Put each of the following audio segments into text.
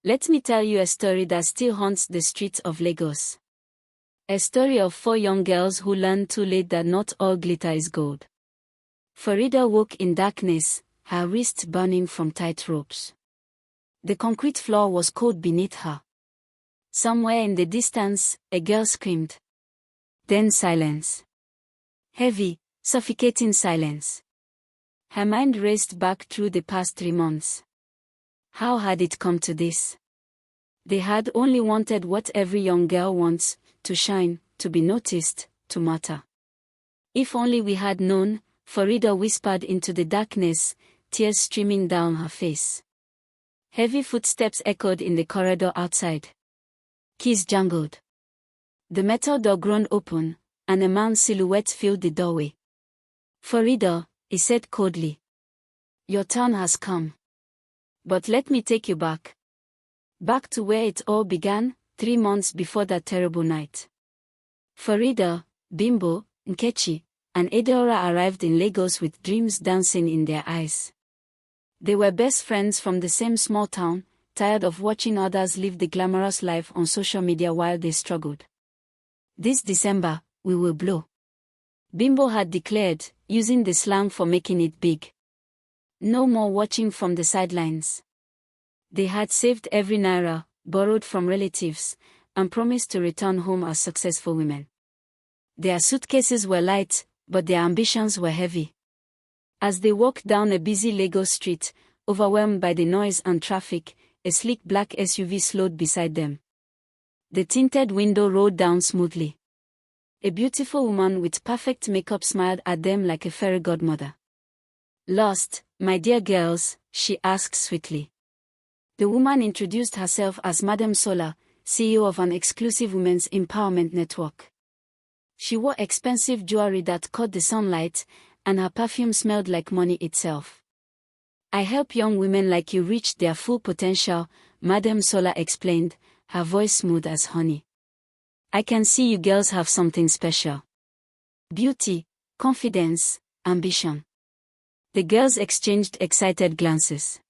Let me tell you a story that still haunts the streets of Lagos. A story of 4 young girls who learned too late that not all glitter is gold. Farida woke in darkness, her wrists burning from tight ropes. The concrete floor was cold beneath her. Somewhere in the distance, a girl screamed. Then silence. Heavy, suffocating silence. Her mind raced back through the past 3 months. How had it come to this? They had only wanted what every young girl wants, to shine, to be noticed, to matter. If only we had known, Farida whispered into the darkness, tears streaming down her face. Heavy footsteps echoed in the corridor outside. Keys jangled. The metal door groaned open, and a man's silhouette filled the doorway. Farida, he said coldly. Your turn has come. But let me take you back. Back to where it all began, 3 months before that terrible night. Farida, Bimbo, Nkechi, and Edeora arrived in Lagos with dreams dancing in their eyes. They were best friends from the same small town, tired of watching others live the glamorous life on social media while they struggled. This December, we will blow. Bimbo had declared, using the slang for making it big. No more watching from the sidelines. They had saved every naira, borrowed from relatives, and promised to return home as successful women. Their suitcases were light, but their ambitions were heavy. As they walked down a busy Lagos street, overwhelmed by the noise and traffic, a sleek black SUV slowed beside them. The tinted window rolled down smoothly. A beautiful woman with perfect makeup smiled at them like a fairy godmother. Lost, my dear girls? She asked sweetly. The woman introduced herself as Madam Sola, CEO of an exclusive women's empowerment network. She wore expensive jewelry that caught the sunlight, and her perfume smelled like money itself. I help young women like you reach their full potential, Madam Sola explained, her voice smooth as honey. I can see you girls have something special. Beauty, confidence, ambition. The girls exchanged excited glances.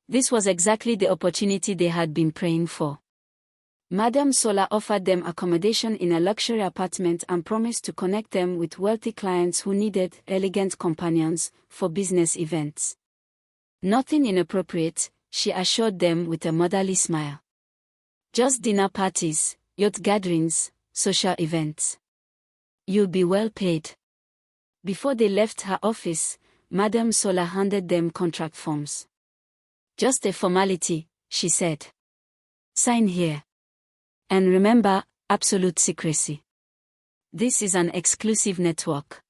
This was exactly the opportunity they had been praying for. Madam Sola offered them accommodation in a luxury apartment and promised to connect them with wealthy clients who needed elegant companions for business events. Nothing inappropriate, she assured them with a motherly smile. Just dinner parties, youth gatherings, social events. You'll be well paid. Before they left her office, Madam Sola handed them contract forms. Just a formality, she said. Sign here. And remember, absolute secrecy. This is an exclusive network.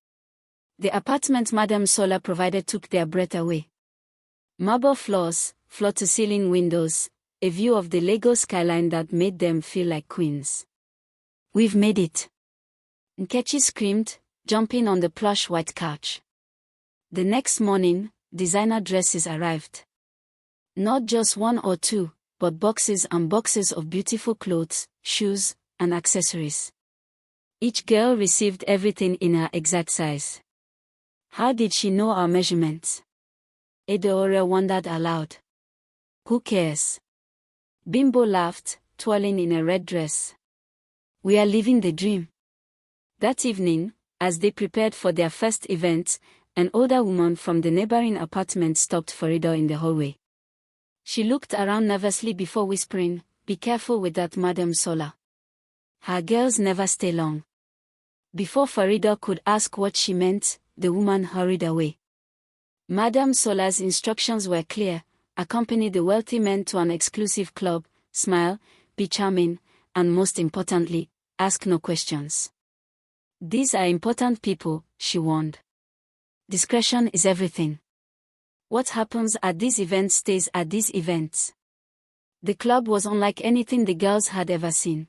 The apartment Madam Sola provided took their breath away. Marble floors, floor-to-ceiling windows, a view of the Lagos skyline that made them feel like queens. We've made it. Nkechi screamed, jumping on the plush white couch. The next morning, designer dresses arrived. Not just 1 or 2, but boxes and boxes of beautiful clothes, shoes, and accessories. Each girl received everything in her exact size. How did she know our measurements? Edeora wondered aloud. Who cares? Bimbo laughed, twirling in a red dress. We are living the dream. That evening, as they prepared for their first event, an older woman from the neighboring apartment stopped Farida in the hallway. She looked around nervously before whispering, "Be careful with that Madam Sola. Her girls never stay long." Before Farida could ask what she meant, the woman hurried away. Madam Sola's instructions were clear: accompany the wealthy men to an exclusive club, smile, be charming, and most importantly, ask no questions. These are important people, she warned. Discretion is everything. What happens at these events stays at these events. The club was unlike anything the girls had ever seen.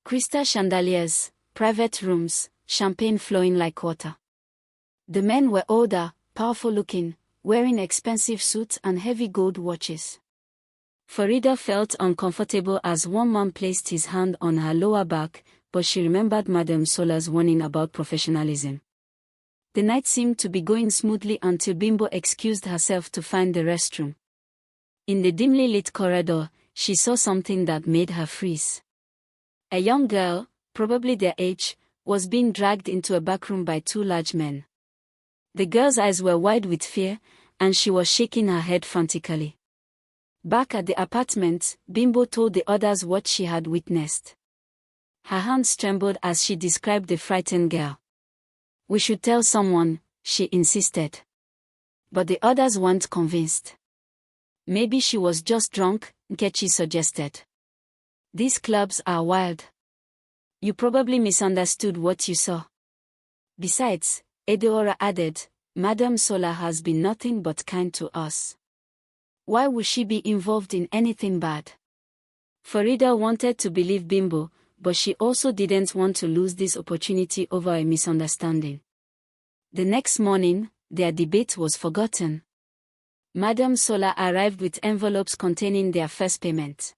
Crystal chandeliers, private rooms, champagne flowing like water. The men were older, powerful-looking, wearing expensive suits and heavy gold watches. Farida felt uncomfortable as one man placed his hand on her lower back, but she remembered Madam Sola's warning about professionalism. The night seemed to be going smoothly until Bimbo excused herself to find the restroom. In the dimly lit corridor, she saw something that made her freeze. A young girl, probably their age, was being dragged into a back room by two large men. The girl's eyes were wide with fear, and she was shaking her head frantically. Back at the apartment, Bimbo told the others what she had witnessed. Her hands trembled as she described the frightened girl. "We should tell someone," she insisted. But the others weren't convinced. "Maybe she was just drunk," Nkechi suggested. "These clubs are wild. You probably misunderstood what you saw." Besides, Edeora added, "Madam Sola has been nothing but kind to us. Why would she be involved in anything bad?" Farida wanted to believe Bimbo, but she also didn't want to lose this opportunity over a misunderstanding. The next morning, their debate was forgotten. Madam Sola arrived with envelopes containing their first payment.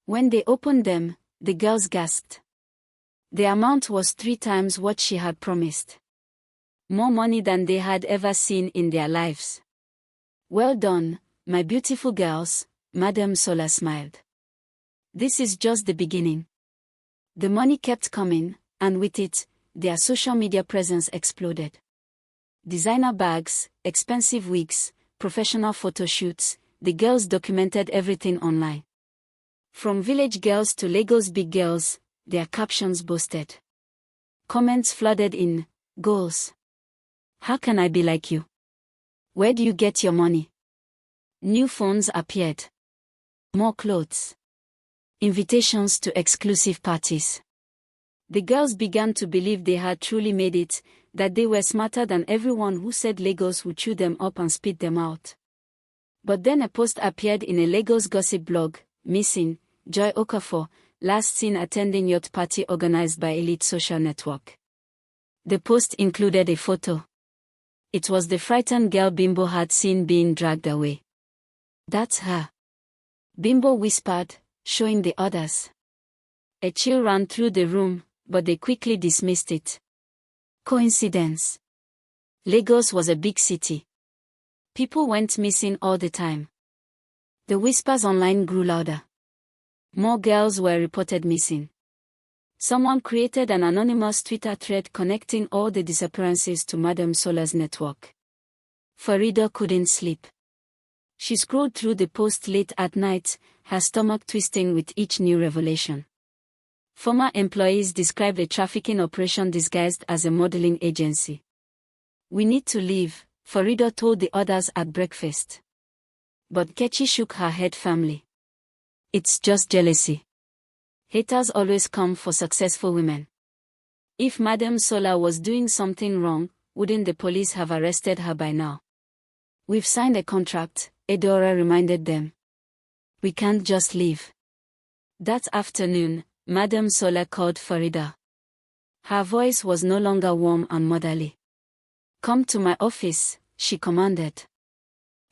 When they opened them, the girls gasped. The amount was 3 times what she had promised. More money than they had ever seen in their lives. "Well done, my beautiful girls," Madam Sola smiled. "This is just the beginning." The money kept coming, and with it, their social media presence exploded. Designer bags, expensive wigs, professional photo shoots, the girls documented everything online. From village girls to Lagos big girls, their captions boasted. Comments flooded in, "Goals. How can I be like you? Where do you get your money?" New phones appeared. More clothes. Invitations to exclusive parties. The girls began to believe they had truly made it, that they were smarter than everyone who said Lagos would chew them up and spit them out. But then a post appeared in a Lagos gossip blog, "Missing, Joy Okafor, last seen attending yacht party organized by Elite Social Network." The post included a photo. It was the frightened girl Bimbo had seen being dragged away. "That's her," Bimbo whispered, showing the others. A chill ran through the room, but they quickly dismissed it. Coincidence? Lagos was a big city. People went missing all the time. The whispers online grew louder. More girls were reported missing. Someone created an anonymous Twitter thread connecting all the disappearances to Madam Sola's network. Farida couldn't sleep. She scrolled through the post late at night, her stomach twisting with each new revelation. Former employees described a trafficking operation disguised as a modeling agency. "We need to leave," Farida told the others at breakfast. But Kechi shook her head firmly. "It's just jealousy. Haters always come for successful women. If Madam Sola was doing something wrong, wouldn't the police have arrested her by now?" "We've signed a contract," Edora reminded them. "We can't just leave." That afternoon, Madam Sola called Farida. Her voice was no longer warm and motherly. "Come to my office," she commanded.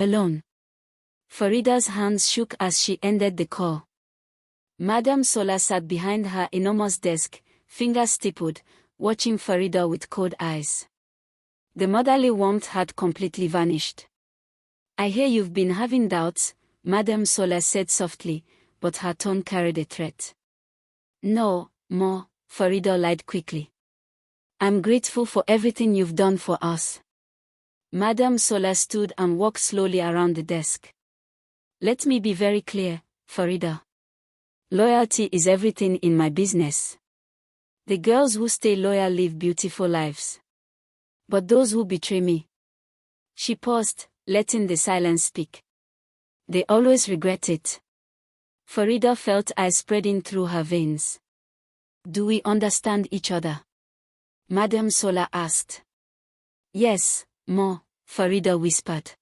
"Alone?" Farida's hands shook as she ended the call. Madam Sola sat behind her enormous desk, fingers stippled, watching Farida with cold eyes. The motherly warmth had completely vanished. "I hear you've been having doubts," Madam Sola said softly, but her tone carried a threat. "No, Ma," Farida lied quickly. "I'm grateful for everything you've done for us." Madam Sola stood and walked slowly around the desk. "Let me be very clear, Farida. Loyalty is everything in my business. The girls who stay loyal live beautiful lives. But those who betray me..." She paused, letting the silence speak. "They always regret it." Farida felt ice spreading through her veins. "Do we understand each other?" Madam Sola asked. "Yes, Ma," Farida whispered.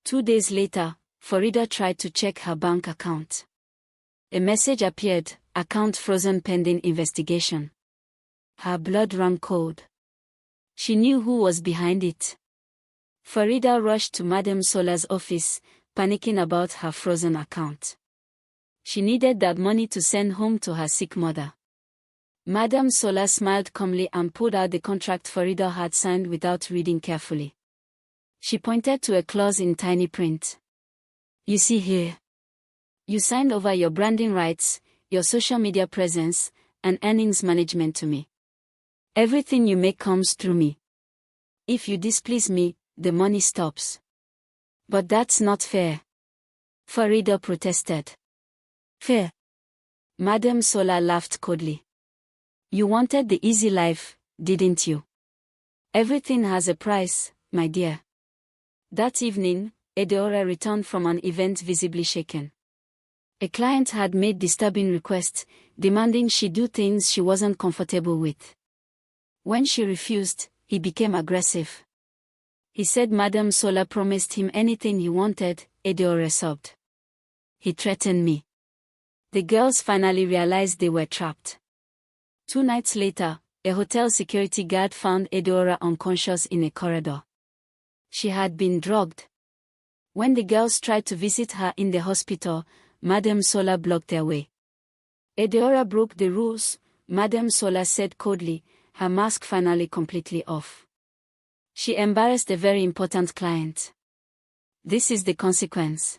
2 days later, Farida tried to check her bank account. A message appeared, "Account frozen pending investigation." Her blood ran cold. She knew who was behind it. Farida rushed to Madam Sola's office, panicking about her frozen account. She needed that money to send home to her sick mother. Madam Sola smiled calmly and pulled out the contract Farida had signed without reading carefully. She pointed to a clause in tiny print. "You see here. You signed over your branding rights, your social media presence, and earnings management to me. Everything you make comes through me. If you displease me, the money stops. But that's not fair. Farida protested. Fair? Madam Sola laughed coldly. You wanted the easy life, didn't you? Everything has a price, my dear. That evening, Edeora returned from an event visibly shaken. A client had made disturbing requests, demanding she do things she wasn't comfortable with. When she refused, he became aggressive. He said Madam Sola promised him anything he wanted. Edeora sobbed. He threatened me. The girls finally realized they were trapped. 2 nights later, a hotel security guard found Edeora unconscious in a corridor. She had been drugged. When the girls tried to visit her in the hospital, Madam Sola blocked their way. Edeora broke the rules, Madam Sola said coldly, her mask finally completely off. She embarrassed a very important client. This is the consequence.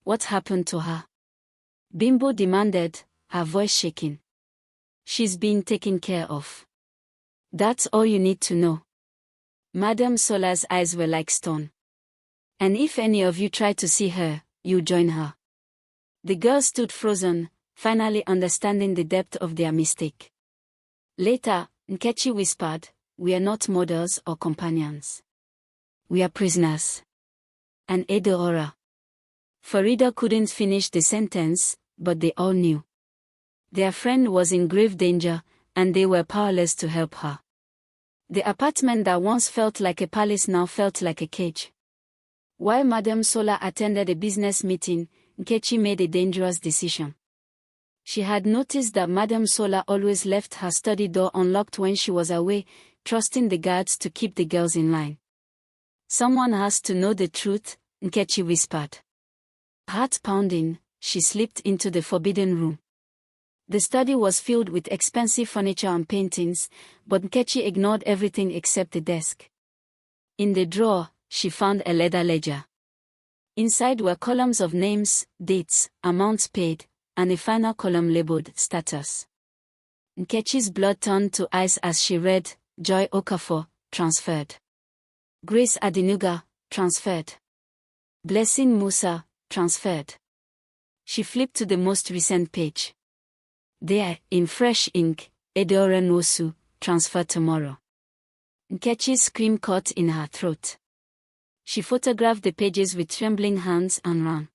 What happened to her? Bimbo demanded, her voice shaking. She's being taken care of. That's all you need to know. Madam Sola's eyes were like stone. And if any of you try to see her, you join her. The girls stood frozen, finally understanding the depth of their mistake. Later, Nkechi whispered, we are not models or companions. We are prisoners. And Edeora. Farida couldn't finish the sentence, but they all knew. Their friend was in grave danger, and they were powerless to help her. The apartment that once felt like a palace now felt like a cage. While Madam Sola attended a business meeting, Nkechi made a dangerous decision. She had noticed that Madam Sola always left her study door unlocked when she was away, trusting the guards to keep the girls in line. Someone has to know the truth, Nkechi whispered. Heart pounding, she slipped into the forbidden room. The study was filled with expensive furniture and paintings, but Nkechi ignored everything except the desk. In the drawer, she found a leather ledger. Inside were columns of names, dates, amounts paid, and a final column labeled status. Nkechi's blood turned to ice as she read, Joy Okafor, transferred. Grace Adinuga, transferred. Blessing Musa, transferred. She flipped to the most recent page. There, in fresh ink, Edeora Nwosu, transferred tomorrow. Nkechi's scream caught in her throat. She photographed the pages with trembling hands and ran.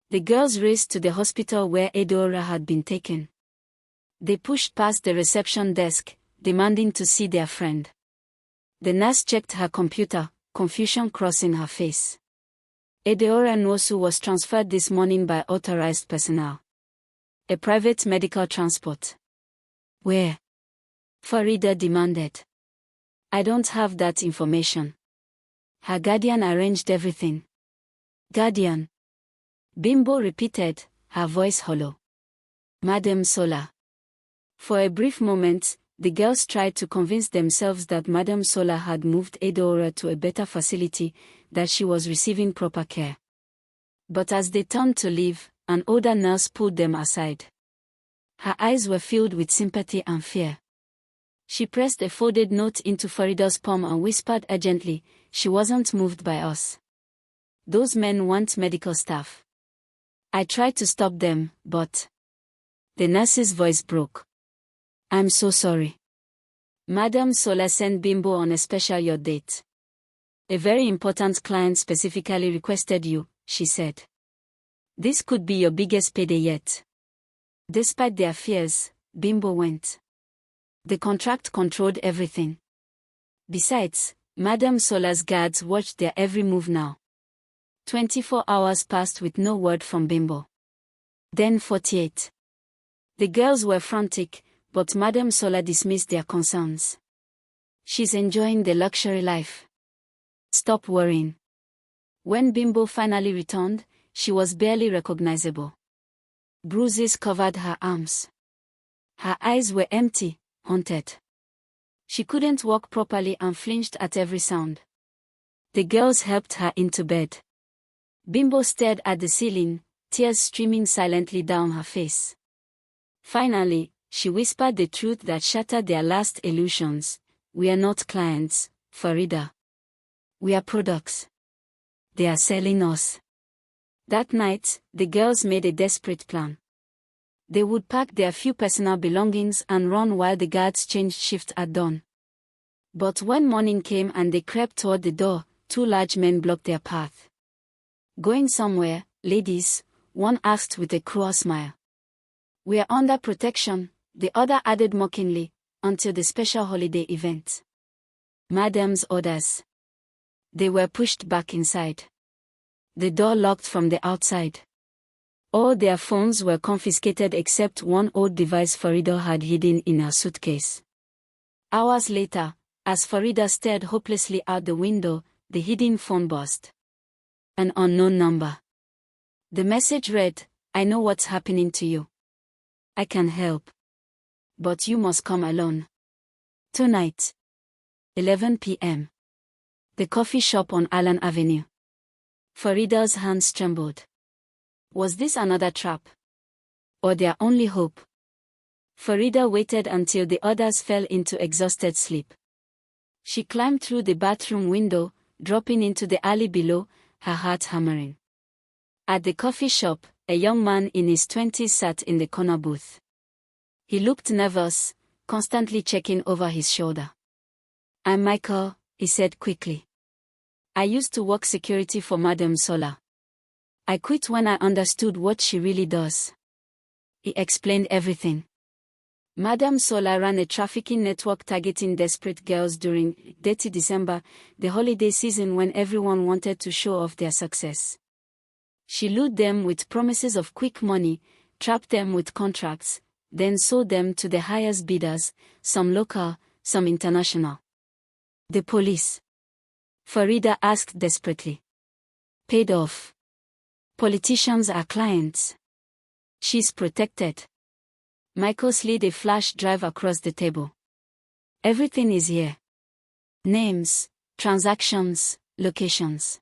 The girls raced to the hospital where Edeora had been taken. They pushed past the reception desk, demanding to see their friend. The nurse checked her computer, confusion crossing her face. Edeora Nwosu was transferred this morning by authorized personnel. A private medical transport. Where? Farida demanded. I don't have that information. Her guardian arranged everything. Guardian? Bimbo repeated, her voice hollow. Madam Sola. For a brief moment, the girls tried to convince themselves that Madam Sola had moved Edeora to a better facility, that she was receiving proper care. But as they turned to leave, an older nurse pulled them aside. Her eyes were filled with sympathy and fear. She pressed a folded note into Farida's palm and whispered urgently, she wasn't moved by us. Those men want medical staff. I tried to stop them, but... The nurse's voice broke. I'm so sorry. Madam Sola sent Bimbo on a special yacht date. A very important client specifically requested you, she said. This could be your biggest payday yet. Despite their fears, Bimbo went. The contract controlled everything. Besides, Madam Sola's guards watched their every move now. 24 hours passed with no word from Bimbo. Then 48. The girls were frantic, but Madam Sola dismissed their concerns. She's enjoying the luxury life. Stop worrying. When Bimbo finally returned, she was barely recognizable. Bruises covered her arms. Her eyes were empty, haunted. She couldn't walk properly and flinched at every sound. The girls helped her into bed. Bimbo stared at the ceiling, tears streaming silently down her face. Finally, she whispered the truth that shattered their last illusions. We are not clients, Farida. We are products. They are selling us. That night, the girls made a desperate plan. They would pack their few personal belongings and run while the guards changed shift at dawn. But when morning came and they crept toward the door, two large men blocked their path. Going somewhere, ladies? One asked with a cruel smile. We are under protection, the other added mockingly, until the special holiday event. Madam's orders. They were pushed back inside. The door locked from the outside. All their phones were confiscated except one old device Farida had hidden in her suitcase. Hours later, as Farida stared hopelessly out the window, the hidden phone buzzed. An unknown number. The message read, I know what's happening to you. I can help. But you must come alone. Tonight. 11 p.m. The coffee shop on Allen Avenue. Farida's hands trembled. Was this another trap? Or their only hope? Farida waited until the others fell into exhausted sleep. She climbed through the bathroom window, dropping into the alley below, her heart hammering. At the coffee shop, a young man in his 20s sat in the corner booth. He looked nervous, constantly checking over his shoulder. I'm Michael, he said quickly. I used to work security for Madam Sola. I quit when I understood what she really does. He explained everything. Madam Sola ran a trafficking network targeting desperate girls during Detty December, the holiday season when everyone wanted to show off their success. She lured them with promises of quick money, trapped them with contracts, then sold them to the highest bidders, some local, some international. The police? Farida asked desperately. Paid off. Politicians are clients. She's protected. Michael slid a flash drive across the table. Everything is here. Names, transactions, locations.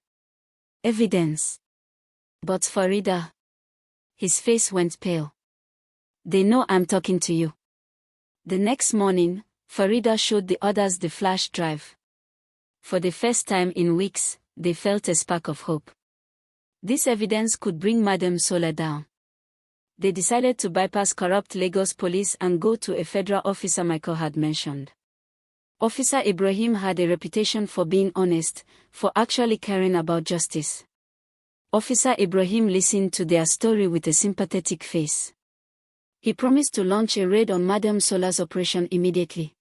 Evidence. But Farida. His face went pale. They know I'm talking to you. The next morning, Farida showed the others the flash drive. For the first time in weeks, they felt a spark of hope. This evidence could bring Madam Sola down. They decided to bypass corrupt Lagos police and go to a federal officer Michael had mentioned. Officer Ibrahim had a reputation for being honest, for actually caring about justice. Officer Ibrahim listened to their story with a sympathetic face. He promised to launch a raid on Madam Sola's operation immediately.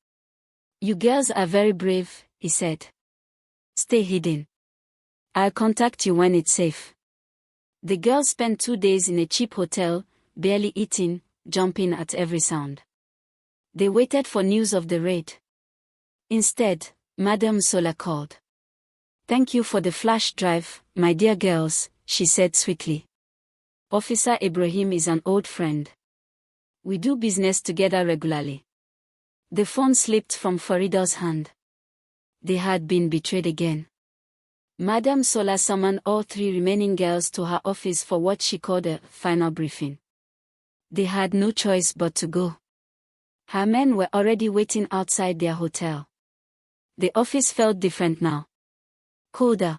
You girls are very brave, he said. Stay hidden. I'll contact you when it's safe. The girls spent 2 days in a cheap hotel, barely eating, jumping at every sound. They waited for news of the raid. Instead, Madam Sola called. Thank you for the flash drive, my dear girls, she said sweetly. Officer Ibrahim is an old friend. We do business together regularly. The phone slipped from Farida's hand. They had been betrayed again. Madam Sola summoned all 3 remaining girls to her office for what she called a final briefing. They had no choice but to go. Her men were already waiting outside their hotel. The office felt different now. Colder.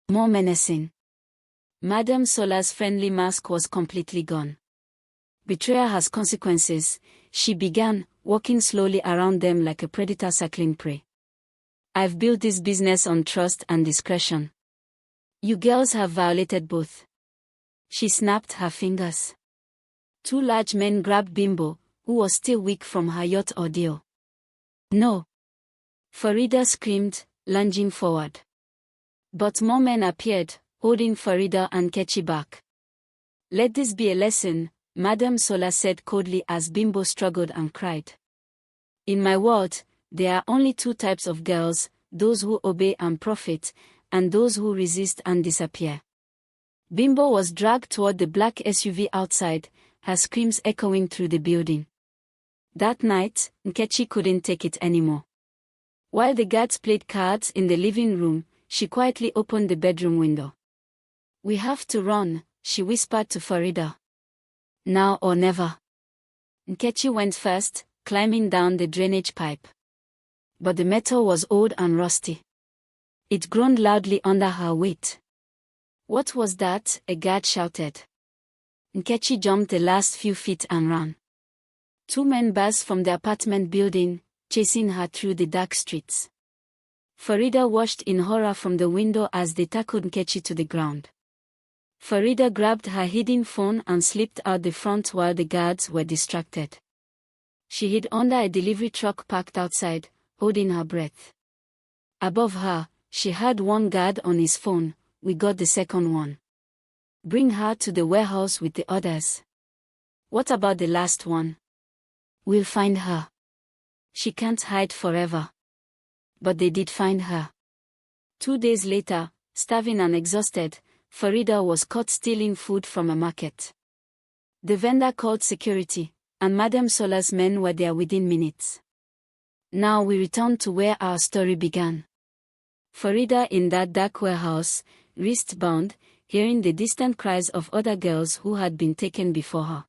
More menacing. Madam Sola's friendly mask was completely gone. Betrayal has consequences, she began, walking slowly around them like a predator circling prey. I've built this business on trust and discretion. You girls have violated both. She snapped her fingers. 2 large men grabbed Bimbo, who was still weak from her yacht ordeal. No. Farida screamed, lunging forward. But more men appeared, holding Farida and Kechi back. Let this be a lesson, Madam Sola said coldly as Bimbo struggled and cried. In my world, there are only 2 types of girls, those who obey and profit, and those who resist and disappear. Bimbo was dragged toward the black SUV outside, her screams echoing through the building. That night, Nkechi couldn't take it anymore. While the guards played cards in the living room, she quietly opened the bedroom window. We have to run, she whispered to Farida. Now or never. Nkechi went first, climbing down the drainage pipe. But the metal was old and rusty. It groaned loudly under her weight. What was that? A guard shouted. Nkechi jumped the last few feet and ran. 2 men burst from the apartment building, chasing her through the dark streets. Farida watched in horror from the window as they tackled Nkechi to the ground. Farida grabbed her hidden phone and slipped out the front while the guards were distracted. She hid under a delivery truck parked outside, holding her breath. Above her, she heard one guard on his phone. We got the second one. Bring her to the warehouse with the others. What about the last one? We'll find her. She can't hide forever. But they did find her. 2 days later, starving and exhausted, Farida was caught stealing food from a market. The vendor called security, and Madam Sola's men were there within minutes. Now we return to where our story began. Farida in that dark warehouse, wrist-bound, hearing the distant cries of other girls who had been taken before her.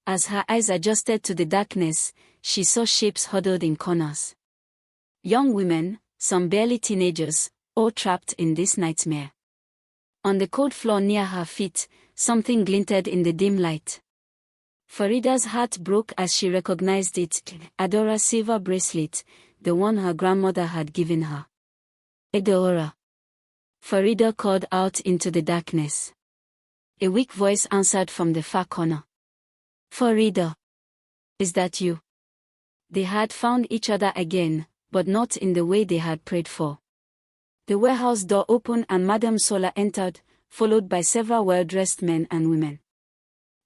As her eyes adjusted to the darkness, she saw shapes huddled in corners. Young women, some barely teenagers, all trapped in this nightmare. On the cold floor near her feet, something glinted in the dim light. Farida's heart broke as she recognized it, Adora's silver bracelet, the one her grandmother had given her. Adora. Farida called out into the darkness. A weak voice answered from the far corner. Farida. Is that you? They had found each other again, but not in the way they had prayed for. The warehouse door opened and Madam Sola entered, followed by several well-dressed men and women.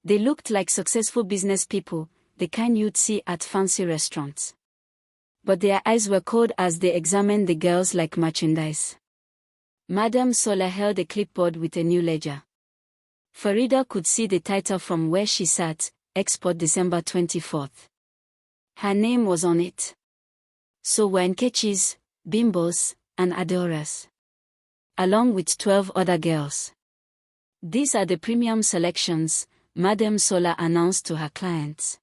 They looked like successful business people, the kind you'd see at fancy restaurants. But their eyes were cold as they examined the girls like merchandise. Madam Sola held a clipboard with a new ledger. Farida could see the title from where she sat, Export December 24th. Her name was on it. So were Nkechi's, Bimbo's, and Adora's. Along with 12 other girls. These are the premium selections, Madam Sola announced to her clients.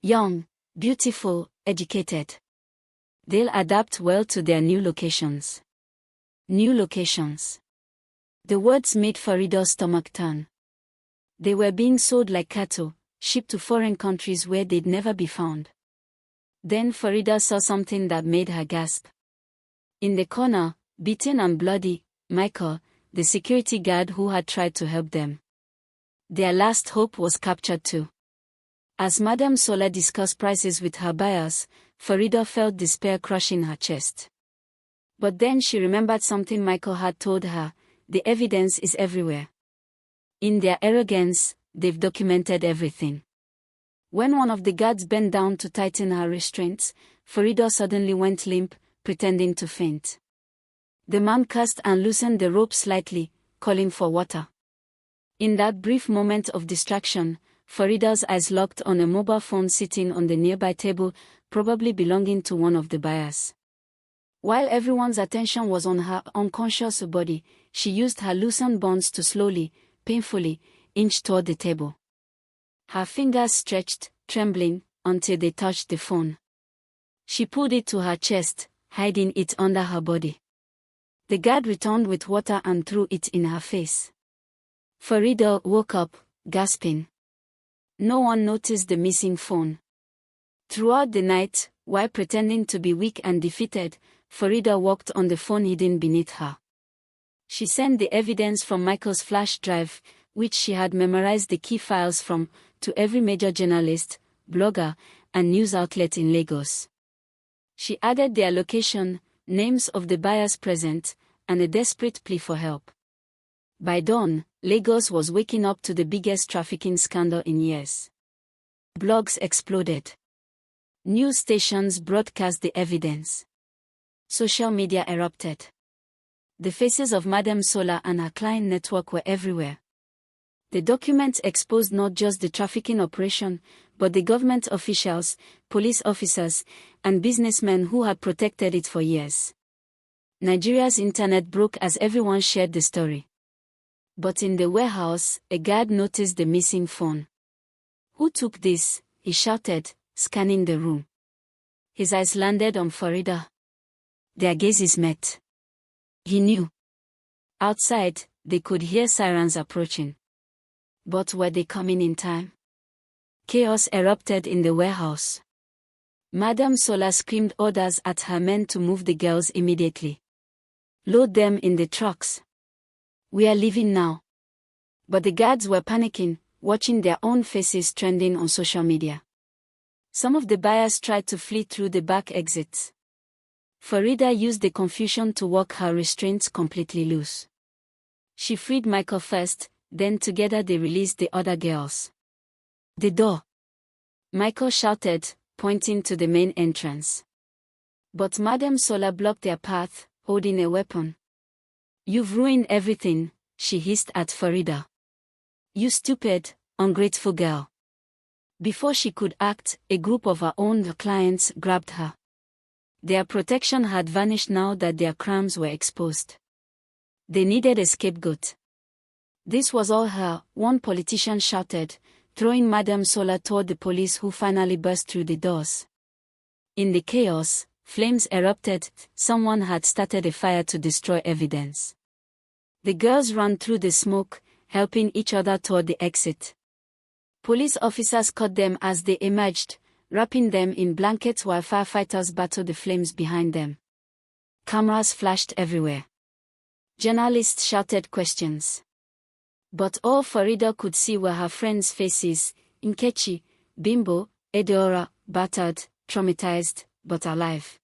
Young, beautiful, educated. They'll adapt well to their new locations. New locations. The words made Farida's stomach turn. They were being sold like cattle, shipped to foreign countries where they'd never be found. Then Farida saw something that made her gasp. In the corner, beaten and bloody, Michael, the security guard who had tried to help them. Their last hope was captured too. As Madam Sola discussed prices with her buyers, Farida felt despair crushing her chest. But then she remembered something Michael had told her: the evidence is everywhere. In their arrogance, they've documented everything. When one of the guards bent down to tighten her restraints, Farida suddenly went limp, pretending to faint. The man cursed and loosened the rope slightly, calling for water. In that brief moment of distraction, Farida's eyes locked on a mobile phone sitting on the nearby table, probably belonging to one of the buyers. While everyone's attention was on her unconscious body, she used her loosened bonds to slowly, painfully, inch toward the table. Her fingers stretched, trembling, until they touched the phone. She pulled it to her chest, hiding it under her body. The guard returned with water and threw it in her face. Farida woke up, gasping. No one noticed the missing phone. Throughout the night, while pretending to be weak and defeated, Farida walked on the phone hidden beneath her. She sent the evidence from Michael's flash drive, which she had memorized the key files from, to every major journalist, blogger, and news outlet in Lagos. She added their location, names of the buyers present, and a desperate plea for help. By dawn, Lagos was waking up to the biggest trafficking scandal in years. Blogs exploded. News stations broadcast the evidence. Social media erupted. The faces of Madam Sola and her client network were everywhere. The documents exposed not just the trafficking operation, but the government officials, police officers, and businessmen who had protected it for years. Nigeria's internet broke as everyone shared the story. But in the warehouse, a guard noticed the missing phone. "Who took this?" he shouted, scanning the room. His eyes landed on Farida. Their gazes met. He knew. Outside, they could hear sirens approaching. But were they coming in time? Chaos erupted in the warehouse. Madam Sola screamed orders at her men to move the girls immediately. "Load them in the trucks. We are leaving now." But the guards were panicking, watching their own faces trending on social media. Some of the buyers tried to flee through the back exits. Farida used the confusion to work her restraints completely loose. She freed Michael first, then together they released the other girls. "The door!" Michael shouted, pointing to the main entrance. But Madam Sola blocked their path, holding a weapon. "You've ruined everything," she hissed at Farida. "You stupid, ungrateful girl." Before she could act, a group of her own clients grabbed her. Their protection had vanished now that their crimes were exposed. They needed a scapegoat. "This was all her," one politician shouted, throwing Madam Sola toward the police, who finally burst through the doors. In the chaos, flames erupted. Someone had started a fire to destroy evidence. The girls ran through the smoke, helping each other toward the exit. Police officers caught them as they emerged, wrapping them in blankets while firefighters battled the flames behind them. Cameras flashed everywhere. Journalists shouted questions. But all Farida could see were her friends' faces: Nkechi, Bimbo, Edeora, battered, traumatized, but alive.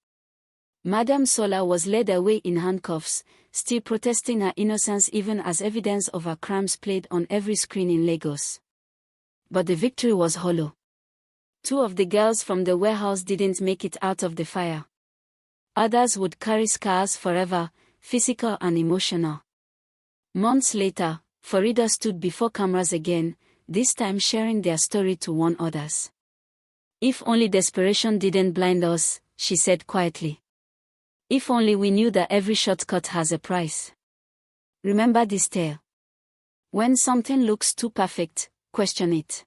Madam Sola was led away in handcuffs, still protesting her innocence even as evidence of her crimes played on every screen in Lagos. But the victory was hollow. 2 of the girls from the warehouse didn't make it out of the fire. Others would carry scars forever, physical and emotional. Months later, Farida stood before cameras again, this time sharing their story to warn others. "If only desperation didn't blind us," she said quietly. "If only we knew that every shortcut has a price." Remember this tale. When something looks too perfect, question it.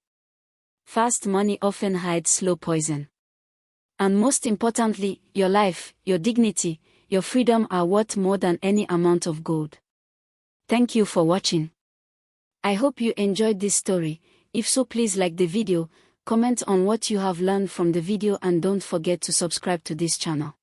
Fast money often hides slow poison. And most importantly, your life, your dignity, your freedom are worth more than any amount of gold. Thank you for watching. I hope you enjoyed this story. If so, please like the video, comment on what you have learned from the video, and don't forget to subscribe to this channel.